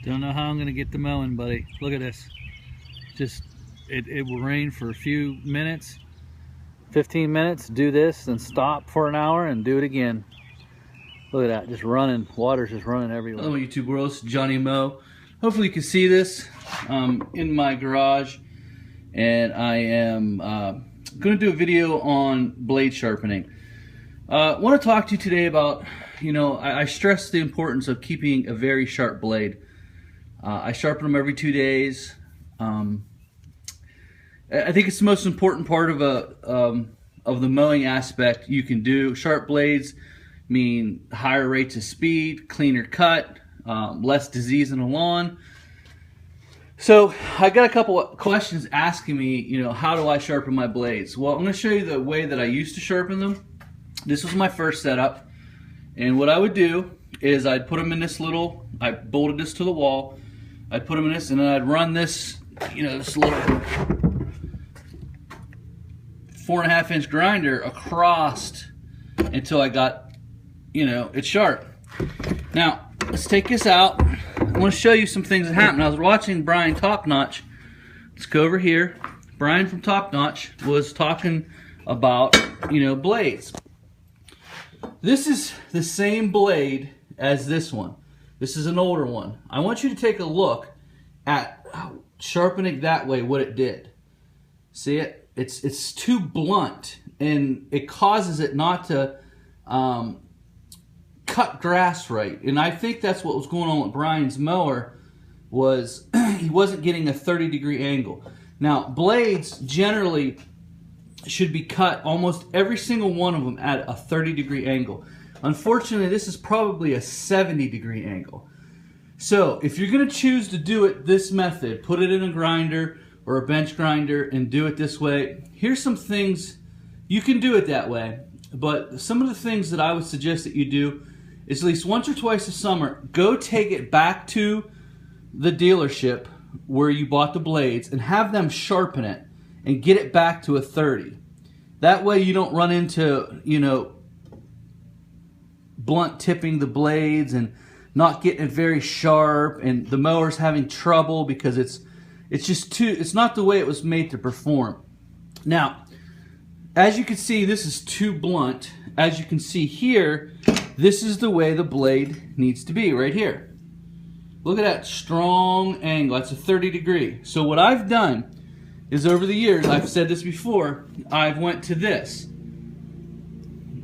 Don't know how I'm gonna get the mowing, buddy. Look at this. Just, it will rain for a few minutes, 15 minutes, do this, then stop for an hour and do it again. Look at that, just running. Water's just running everywhere. Hello YouTube world, it's Johnny Mow. Hopefully you can see this in my garage. And I am going to do a video on blade sharpening. I want to talk to you today about, I stress the importance of keeping a very sharp blade. I sharpen them every 2 days. I think it's the most important part of the mowing aspect you can do. Sharp blades mean higher rates of speed, cleaner cut, less disease in the lawn. So I got a couple of questions asking me, how do I sharpen my blades? Well, I'm going to show you the way that I used to sharpen them. This was my first setup, and what I would do is I'd put them in this little, I bolted this to the wall, I'd put them in this, and then I'd run this, this little 4.5 inch grinder across until I got, it sharp. Now, let's take this out. I want to show you some things that happened. I was watching Brian Top Notch. Let's go over here. Brian from Top Notch was talking about, blades. This is the same blade as this one. This is an older one. I want you to take a look at sharpening that way, what it did. See it? It's too blunt, and it causes it not to cut grass right. And I think that's what was going on with Brian's mower, was he wasn't getting a 30-degree angle. Now, blades generally should be cut, almost every single one of them, at a 30-degree angle. Unfortunately, this is probably a 70-degree angle. So if you're going to choose to do it this method, put it in a grinder or a bench grinder and do it this way, here's some things. You can do it that way, but some of the things that I would suggest that you do is, at least once or twice a summer, go take it back to the dealership where you bought the blades and have them sharpen it and get it back to a 30. That way you don't run into, blunt tipping the blades and not getting it very sharp, and the mower's having trouble because it's not the way it was made to perform. Now, as you can see, this is too blunt. As you can see here, this is the way the blade needs to be, right here. Look at that strong angle. That's a 30-degree. So what I've done is, over the years, I've said this before, I've went to this.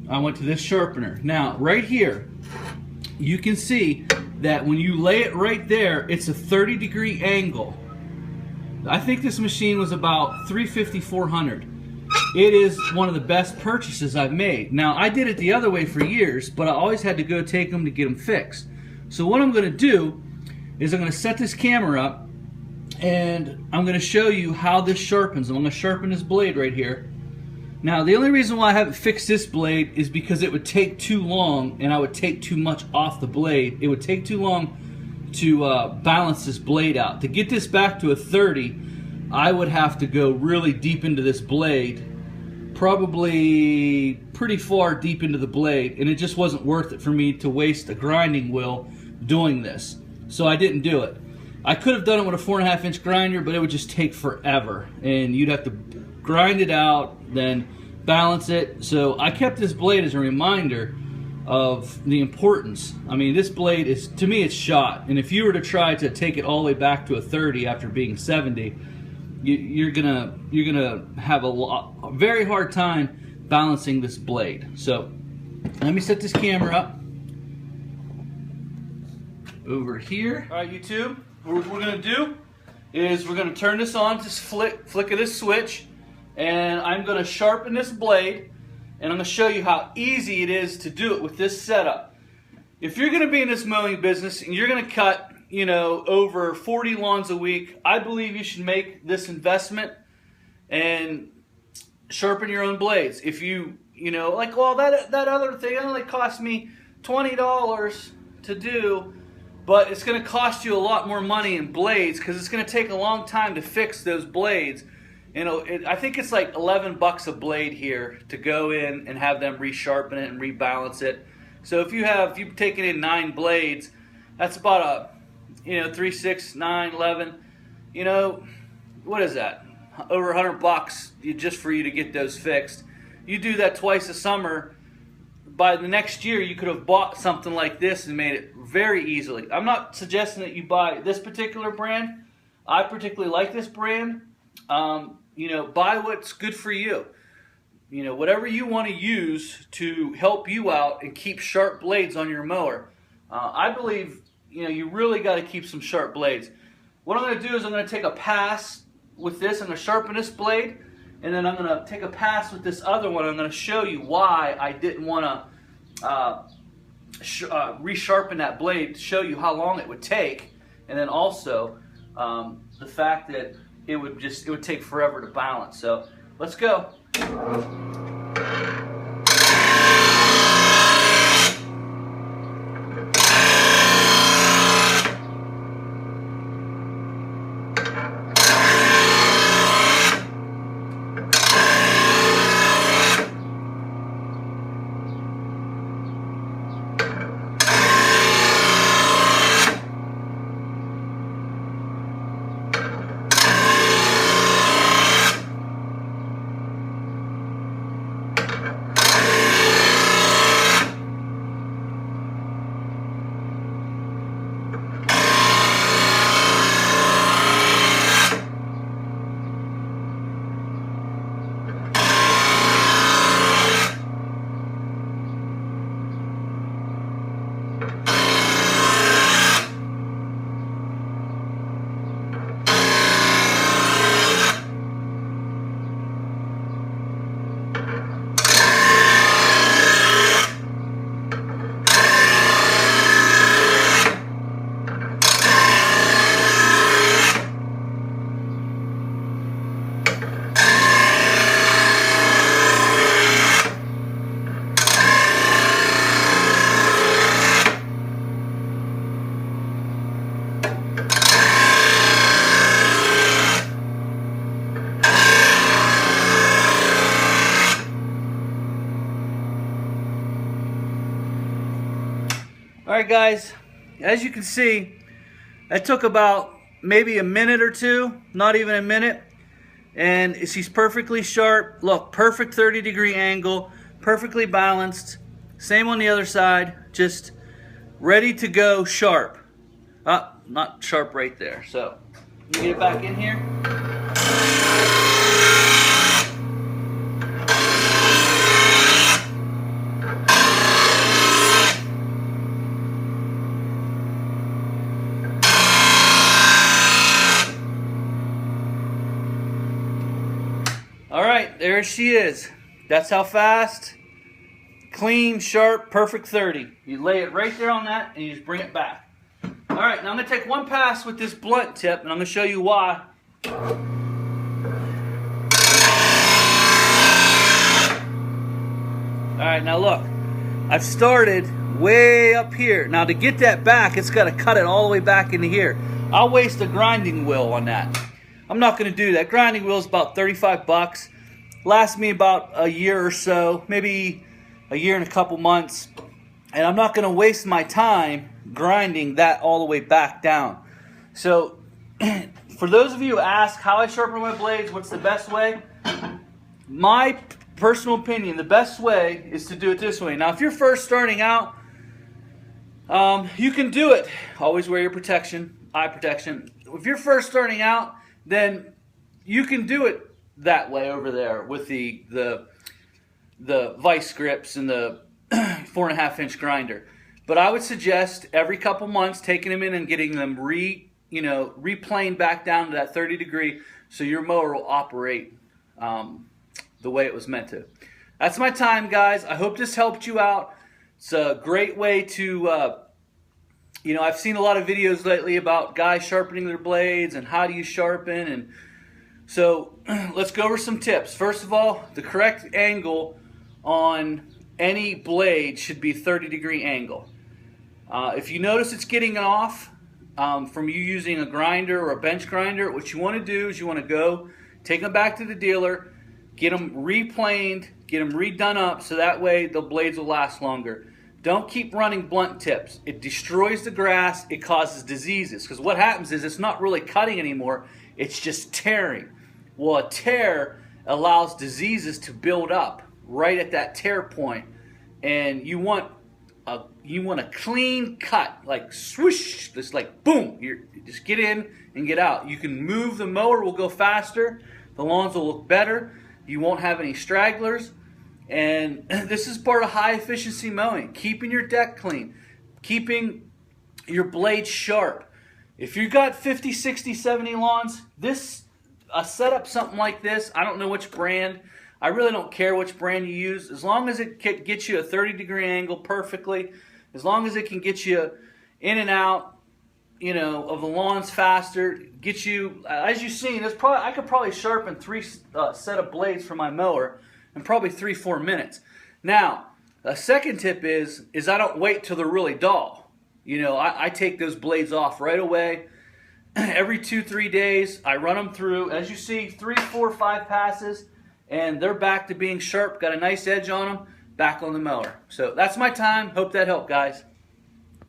I went to this sharpener. Now, right here, you can see that when you lay it right there, it's a 30-degree angle. I think this machine was about $350, $400. It is one of the best purchases I've made. Now, I did it the other way for years, but I always had to go take them to get them fixed. So what I'm going to do is I'm going to set this camera up, and I'm going to show you how this sharpens. I'm going to sharpen this blade right here. Now, the only reason why I haven't fixed this blade is because it would take too long, and I would take too much off the blade. It would take too long to balance this blade out. To get this back to a 30, I would have to go really deep into this blade, probably pretty far deep into the blade, and it just wasn't worth it for me to waste a grinding wheel doing this. So I didn't do it. I could have done it with a 4.5 inch grinder, but it would just take forever, and you'd have to grind it out, then balance it. So I kept this blade as a reminder of the importance. I mean, this blade is, to me, it's shot, and if you were to try to take it all the way back to a 30 after being 70, you're gonna have a very hard time balancing this blade. So let me set this camera up over here. All right, YouTube, what we're gonna do is we're gonna turn this on, just flick of this switch, and I'm gonna sharpen this blade, and I'm gonna show you how easy it is to do it with this setup. If you're gonna be in this mowing business and you're gonna cut, over 40 lawns a week, I believe you should make this investment and sharpen your own blades. If you, like, well, that other thing only cost me $20 to do, but it's going to cost you a lot more money in blades because it's going to take a long time to fix those blades. I think it's like $11 a blade here to go in and have them resharpen it and rebalance it. So if you've taken in 9 blades, that's about you know, 3, 6, 9, 11, you know, what is that? Over $100 just for you to get those fixed. You do that twice a summer. By the next year, you could have bought something like this and made it very easily. I'm not suggesting that you buy this particular brand. I particularly like this brand. You know, buy what's good for you. You know, whatever you want to use to help you out and keep sharp blades on your mower. I believe, you know, you really got to keep some sharp blades. What I'm going to do is I'm going to take a pass with this. I'm going to sharpen this blade. And then I'm going to take a pass with this other one. I'm going to show you why I didn't want to resharpen that blade, to show you how long it would take. And then also the fact that it would take forever to balance. So let's go. Alright guys, as you can see, that took about maybe a minute or two, not even a minute, and she's perfectly sharp. Look, perfect 30-degree angle, perfectly balanced. Same on the other side, just ready to go sharp. Not sharp right there. So, let me get it back in here. Alright, there she is. That's how fast, clean, sharp, perfect 30. You lay it right there on that and you just bring it back. Alright, now I'm going to take one pass with this blunt tip and I'm going to show you why. Alright, now look. I've started way up here. Now to get that back, it's got to cut it all the way back into here. I'll waste a grinding wheel on that. I'm not going to do that. Grinding wheel is about 35 bucks. Lasts me about a year or so, maybe a year and a couple months. And I'm not going to waste my time grinding that all the way back down. So, for those of you who ask how I sharpen my blades, what's the best way? My personal opinion, the best way is to do it this way. Now, if you're first starting out, you can do it. Always wear your protection, eye protection. If you're first starting out, then you can do it that way over there with the vice grips and the 4.5-inch grinder. But I would suggest every couple months taking them in and getting them replaned back down to that 30 degree so your mower will operate the way it was meant to. That's my time, guys. I hope this helped you out. It's a great way to I've seen a lot of videos lately about guys sharpening their blades and how do you sharpen. And so let's go over some tips. First of all, the correct angle on any blade should be 30-degree angle. If you notice it's getting off from you using a grinder or a bench grinder, what you want to do is you want to go, take them back to the dealer, get them replaned, get them redone up so that way the blades will last longer. Don't keep running blunt tips. It destroys the grass. It causes diseases. Because what happens is it's not really cutting anymore. It's just tearing. Well, a tear allows diseases to build up right at that tear point. And you want a clean cut, like swoosh, just like boom. You just get in and get out. You can move, the mower will go faster. The lawns will look better. You won't have any stragglers. And this is part of high efficiency mowing. Keeping your deck clean. Keeping your blades sharp. If you've got 50, 60, 70 lawns, a setup something like this, I don't know which brand. I really don't care which brand you use. As long as it gets you a 30-degree angle perfectly. As long as it can get you in and out, you know, of the lawns faster. Get you, as you've seen, I could probably sharpen 3 set of blades for my mower in probably 3-4 minutes. Now, a second tip is I don't wait till they're really dull. You know, I take those blades off right away. Every 2-3 days, I run them through. As you see, 3, 4, 5 passes, and they're back to being sharp. Got a nice edge on them. Back on the mower. So that's my time. Hope that helped, guys.